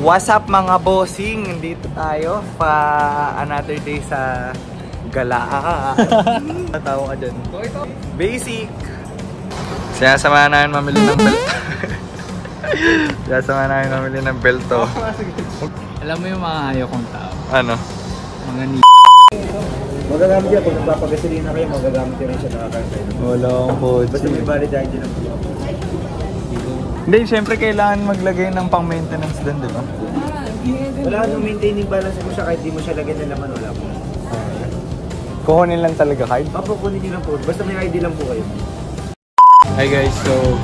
What's up mga bossing? Dito tayo pa another day sa gala. Tatawa ka dyan. Basic. Sinasamahan namin mamili ng belt. Sinasamahan namin mamili ng belto. Alam mo yung mga ayaw kong tao? Ano? Mga ni... Magagamit yan. Kung nagpapagasolina kayo, magagamit yun rin siya nakakantay. Wala akong coach. Basta may valid ID lang po. Hindi, syempre kailangan maglagay ng pang-maintenance din, di ba? Wala nung maintaining balance mo siya kahit di mo siya lagyan ng laman, wala po. Kukunin lang talaga kahit? Papukunin nyo lang po. Basta may ID lang po kayo. Hi guys, so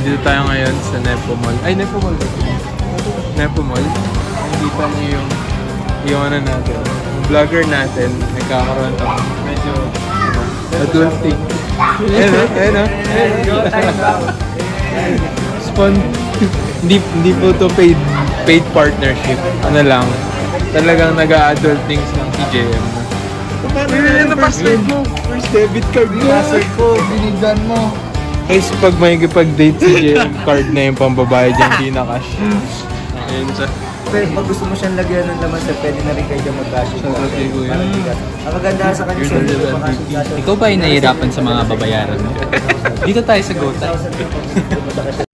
dito tayo ngayon sa Nepo Mall. Ay, Nepo Mall ba? Nepo Mall. Nakikita niyo yung ano natin, yung vlogger natin, nagkakaroon ng medyo adulting. Hindi po to paid partnership. Ano lang, talagang nag-a-adultings ng TJM. Ano password mo? First debit card mo. Password ko, binigdan mo. Guys, pag may date si JM, card na yung pambabayad yung di na cash. Ayun siya. Pero pag gusto mo siyang lagyan ng laman, sir, pwede na rin kayo dyan mag-cash. Ang maganda sa kanya sir, Ikaw ba ay nahihirapan sa mga babayaran mo? Dito tayo sa GoTyme.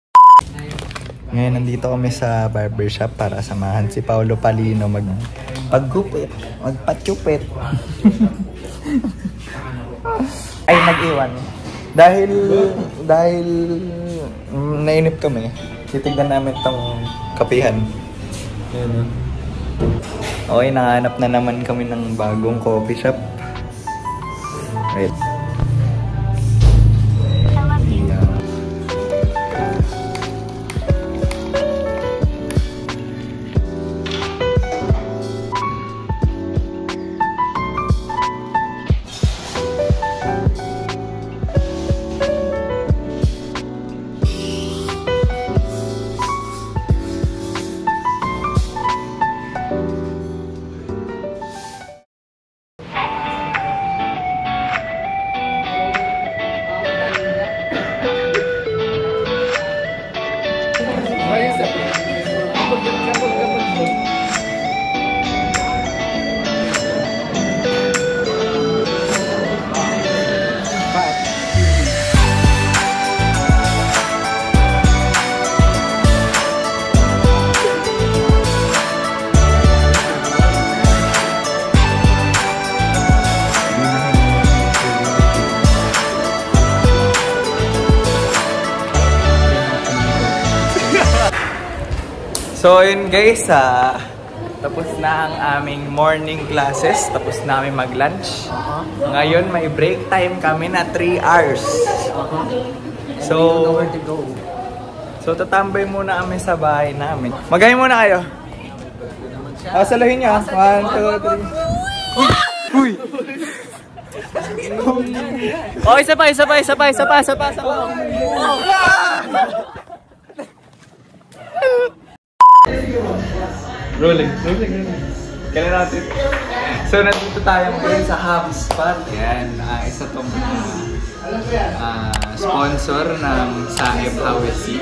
Ngayon, nandito kami sa barbershop para samahan si Paolo Palino magpagupit, magpatyupit. Ay, nag-iwan. Dahil nainip kami, titignan namin tong kapihan. Ayun. Okay, nakahanap na naman kami ng bagong coffee shop. Right. So yun guys, tapos na ang aming morning classes, tapos na kami mag-lunch. Ngayon may break time kami na 3 hours. So tatambay muna kami sa bahay namin. Magayin muna kayo. Salahin niya. 1, 2, 3. Uy! Oh, isa pa. Rolling. Kailan natin? So, nandito tayo ngayon sa HubSpot. Yan, isa tong sponsor ng Saeb Hawesi.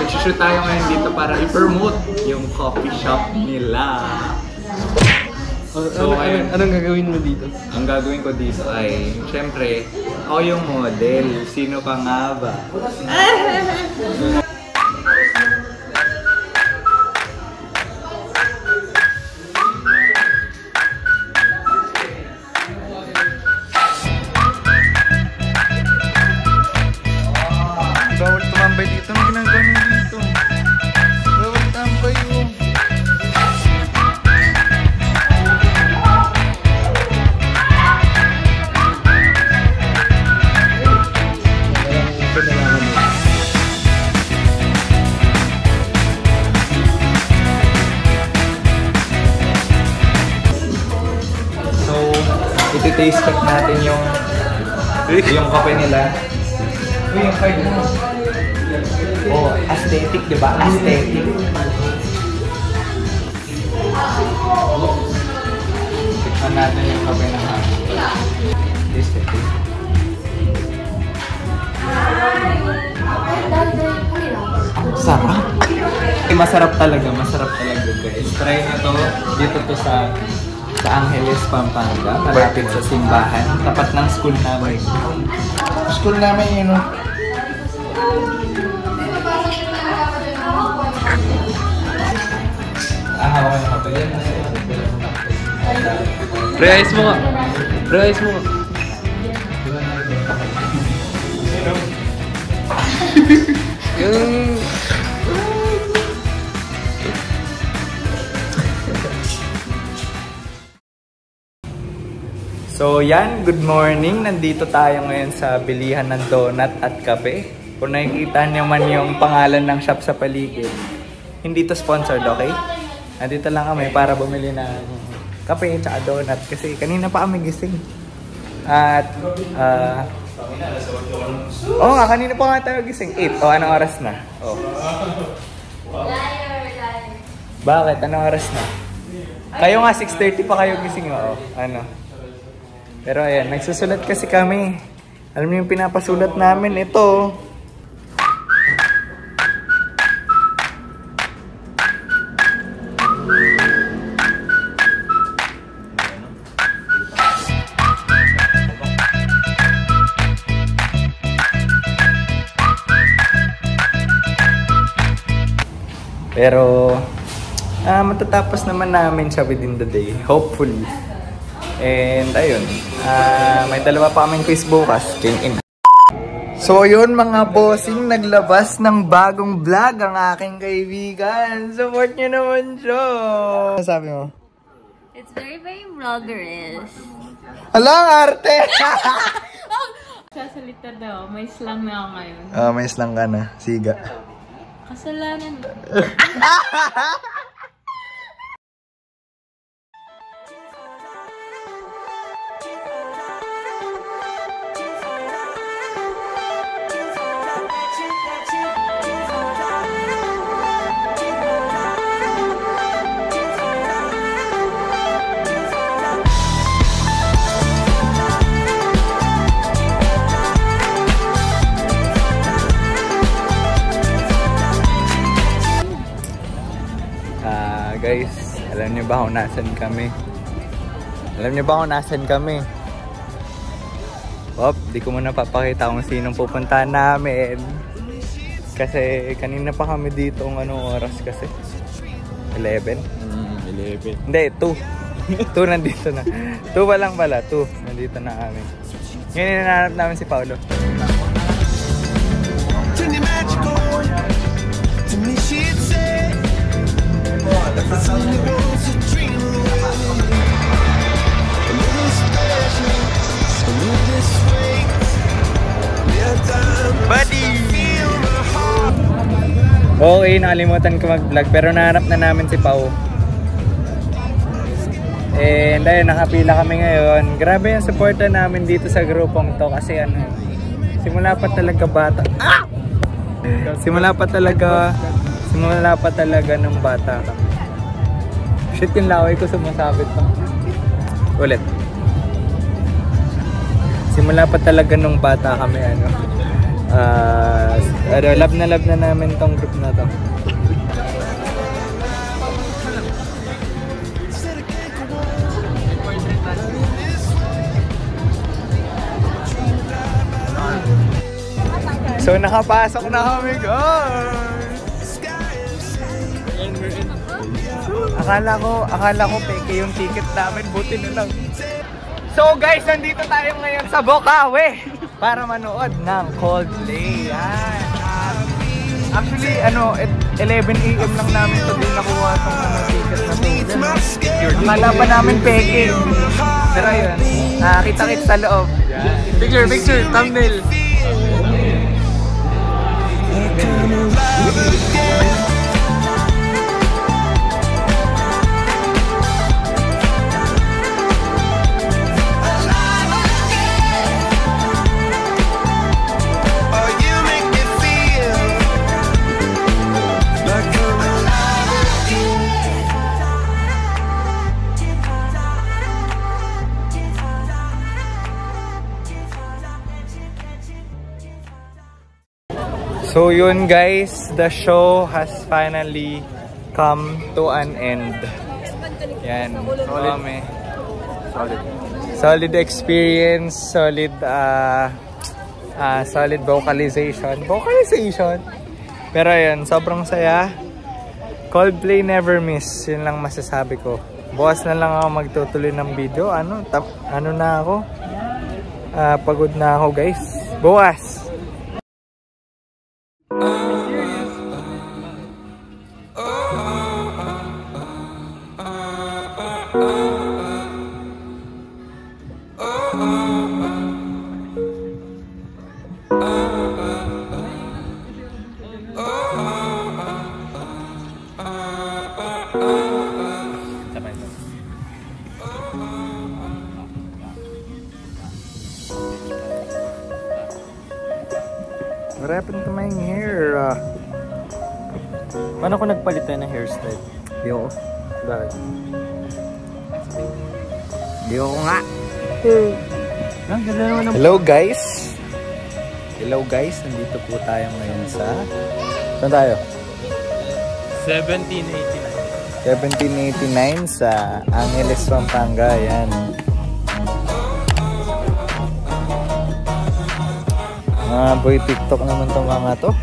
Mag-shoot tayo ngayon dito para i-promote yung coffee shop nila. So, anong gagawin mo dito? Ang gagawin ko dito ay, syempre, ako yung model. Sino ka nga ba? Bawal tumambay dito. Ang ginagawa niyo dito? Bawal tambay yun. So, iti-taste check natin yung kape nila. Uy, yung card mo. Oh, aesthetic, di ba? Aesthetic. Tikman natin yung kape na aesthetic. Sarap. Masarap talaga guys. Try nyo to. Dito to sa Angeles, Pampanga. Malapit sa simbahan. Tapat ng school namin. School namin yun. Hawakan ka pa yan. Pre-ice mo ka. Pre-ice mo ka. Yung... So yan, good morning. Nandito tayo ngayon sa bilihan ng donut at kape. Kung nakikita niyo man yung pangalan ng shop sa paligid, hindi to sponsored, okay? Nandito lang kami para bumili ng kape at donut kasi kanina pa kami gising. At kanina pa nga tayo gising. 8. O, anong oras na? Oh. Bakit? Anong oras na? Kayo nga 6:30 pa kayo gising. O, ano? Pero ayan, nagsusulat kasi kami. Alam niyo yung pinapasulat namin, ito. Pero matatapos naman namin siya within the day, hopefully. And ayun, may dalawa pa kaming quiz bukas. In. So yun mga bossing, naglabas ng bagong vlog ang aking kaibigan. Support nyo naman siya. Ano sabi mo? It's very vloggerish. Hala, arte! Sasalita daw, may slang na ako ngayon. May slang ka na, siga. Kasalanan. Guys, alam niyo ba kung nasan kami? Alam niyo ba kung nasan kami? Di ko muna papakita kung sinong pupuntahan namin. Kasi kanina pa kami dito ng anong oras kasi? 11? 11. Hindi, 2. 2 nandito na. 2 pa lang pala, 2. Nandito na kami. Ngayon hinahanap namin si Paolo. Buddy! Okay, nakalimutan ko mag-vlog pero nahanap na namin si Pao. And ayun, nakapila kami ngayon. Grabe yung supporta namin dito sa grupong to kasi simula pa talaga bata. Simula pa talaga ng bata kami. Shit, yung laway ko sumasabit pa. Ulit. Simula pa talaga nung bata kami, love na namin tong group na to. So nakapasok na kami, guys. Akala ko peke yung ticket namin, buti na lang. So guys, nandito tayo ngayon sa Bocaue para manood ng Coldplay. Yan. Actually, 11 AM lang namin ito din nakuha itong ticket na to. Akala pa namin peke. Pero yun, kita-kits sa loob. Picture, thumbnail. So yun guys, the show has finally come to an end. Yan. Solid experience, solid solid vocalization. Pero yun, sobrang saya. Coldplay never miss. Yun lang masasabi ko. Bukas na lang ako magtutuloy ng video. Ano na ako? Pagod na ako guys. Bukas! What happened to my hair? Paano ko nagpalit tayo ng hairstyle? Di ako. Bakit? Di ako nga. Ang ganda naman ng... Hello guys! Hello guys! Nandito po tayo ngayon sa... Saan tayo? 1789. 1789 sa Angeles, Pampanga. Yan. Mga boy TikTok naman itong mga to.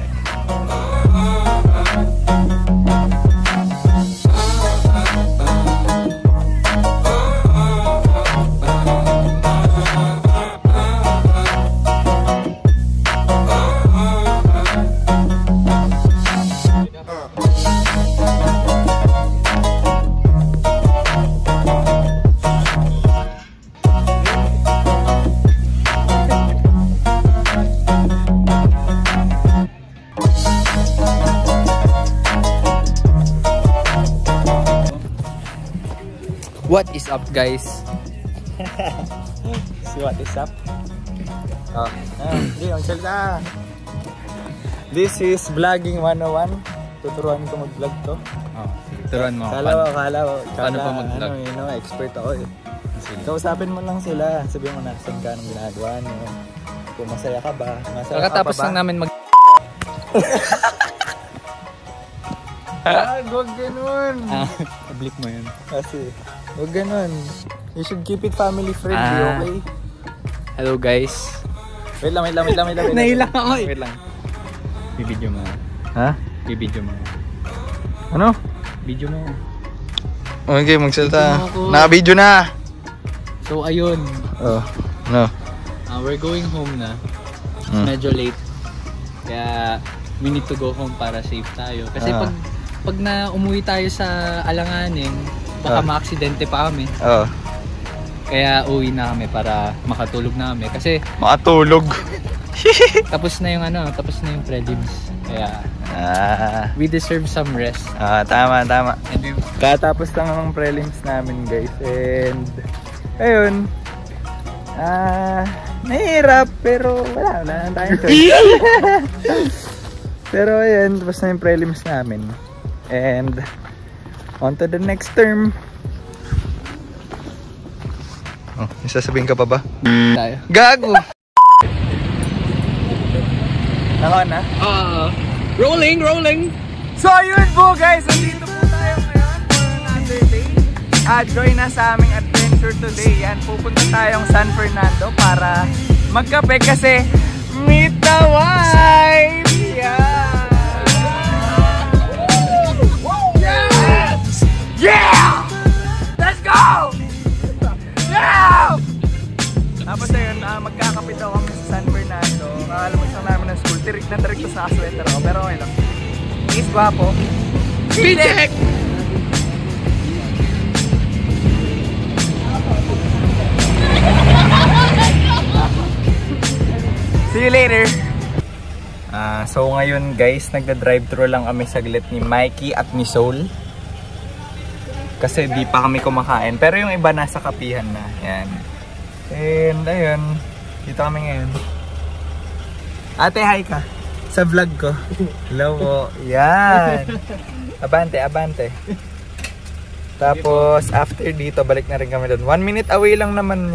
What is up guys? See what is up? Hindi, ang salita. This is Vlogging 101. Tuturuan ko mag-vlog to. Turuan mo. Kala paano pa mag-vlog? Expert ako eh. Kausapin mo lang sila. Sabihin mo na saan ka anong ginagawa niyo. Kung masaya ka ba? Pagkatapos lang namin mag... Huwag ganun. Public mo yun. Kasi, huwag ganun. You should keep it family friendly, okay? Hello guys. Wait lang. Nailang ako eh. Wait lang. Bibidyo mo. Ha? Bibidyo mo. Ano? Video mo. Okay, magsalita. Video mo ako. Naka-video na! So ayun. Oh, no. We're going home na. It's medyo late. Kaya we need to go home para safe tayo. Kasi pag na umuwi tayo sa Alanganin, baka ma-aksidente pa kami. Oo. Kaya uwi na kami para makatulog na kami. Kasi Makatulog. tapos na yung prelims. Kaya we deserve some rest. Tama. And we... Katapos lang ang prelims namin guys. And ayun. Nahihirap pero wala na tayong choice. Pero ayun, tapos na yung prelims namin. And on to the next term. Oh, may sasabihin ka pa ba? tayo. Gago! Naka na? Rolling! So yun po guys, nandito po tayo ngayon for another day. Join na sa aming adventure today. Yan, pupunta tayong San Fernando para magkape kasi meet the wife! Yeah! Let's go! Yeah! Tapos ayun, magkakapit daw kami sa San Fernando. Kakalabas lang namin ng school. Tirik to sa sweater ako, pero okay lang. Is guwapo. Check! See you later! So ngayon guys, nagda-drive-thru lang kami saglit ni Mikey at ni Soul. Kasi di pa kami kumakain. Pero yung iba nasa kapihan na. Yan. And ayun, dito kami ngayon. Ate, hi ka. Sa vlog ko. Hello po. Yan. Abante. Tapos after dito, balik na rin kami doon. 1 minute away lang naman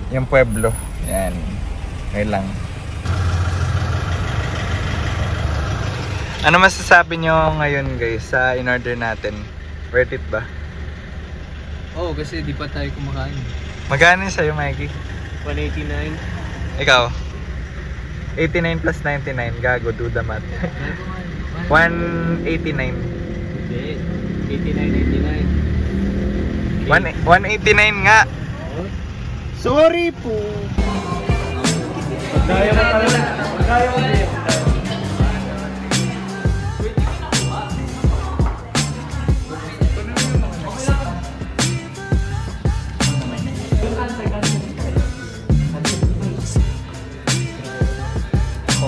yung Pueblo. Yan. Ngayon lang. Ano masasabi nyo ngayon guys sa in-order natin? Worth it ba? Oo, kasi di pa tayo kumakain. Magkano sa'yo, Mikey? 189. Ikaw? 89 plus 99. Gago, do the math. 189. Hindi. 89.99. 189 nga. Sorry po. Kaya mo talaga. Kaya mo din.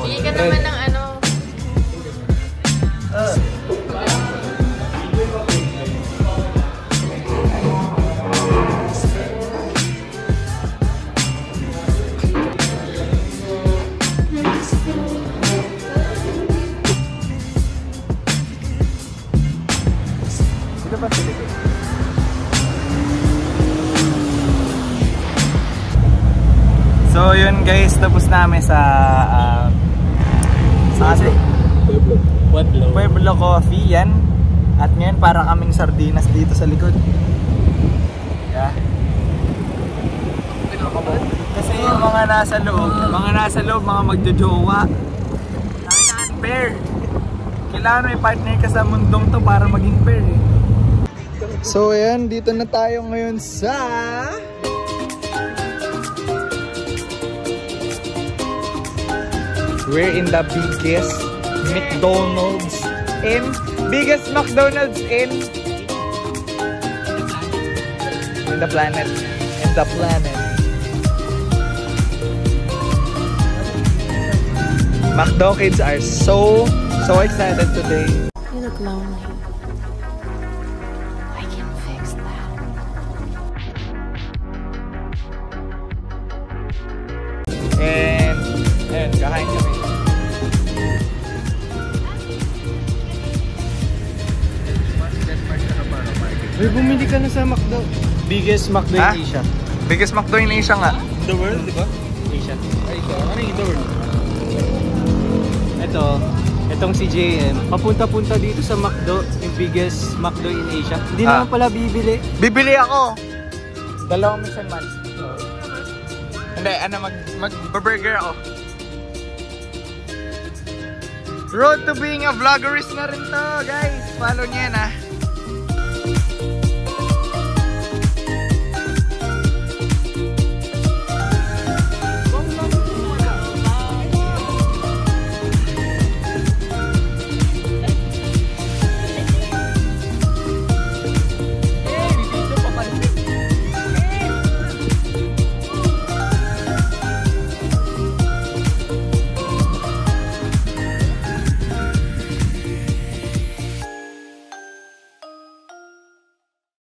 Hindi ka naman ng ano. So yun guys, tapos namin sa Pueblo Coffee yan. At ngayon para kaming sardinas dito sa likod. Yeah. Kasi yung mga nasa loob, mga magjojowa. Pair. Kailangan may partner ka sa mundong to para maging pair eh. So ayan, dito na tayo ngayon sa we're in the biggest McDonald's biggest McDonald's in the planet. McDo kids are so excited today. You look lonely. I can fix that. And ayun, kahain kami. Uy, bumili ka na sa McDo. Biggest McDo Ha? in Asia. Biggest McDo in Asia nga. In the world, di ba? Asia. Ano yung in the world? Itong si JM, papunta-punta dito sa McDo, yung biggest McDo in Asia. Hindi naman pala bibili. Bibili ako. Dalawang minsan man. Hindi, mag-burger ako. Road to being a vloggerist na rin to, guys. Follow niyo yan, ha.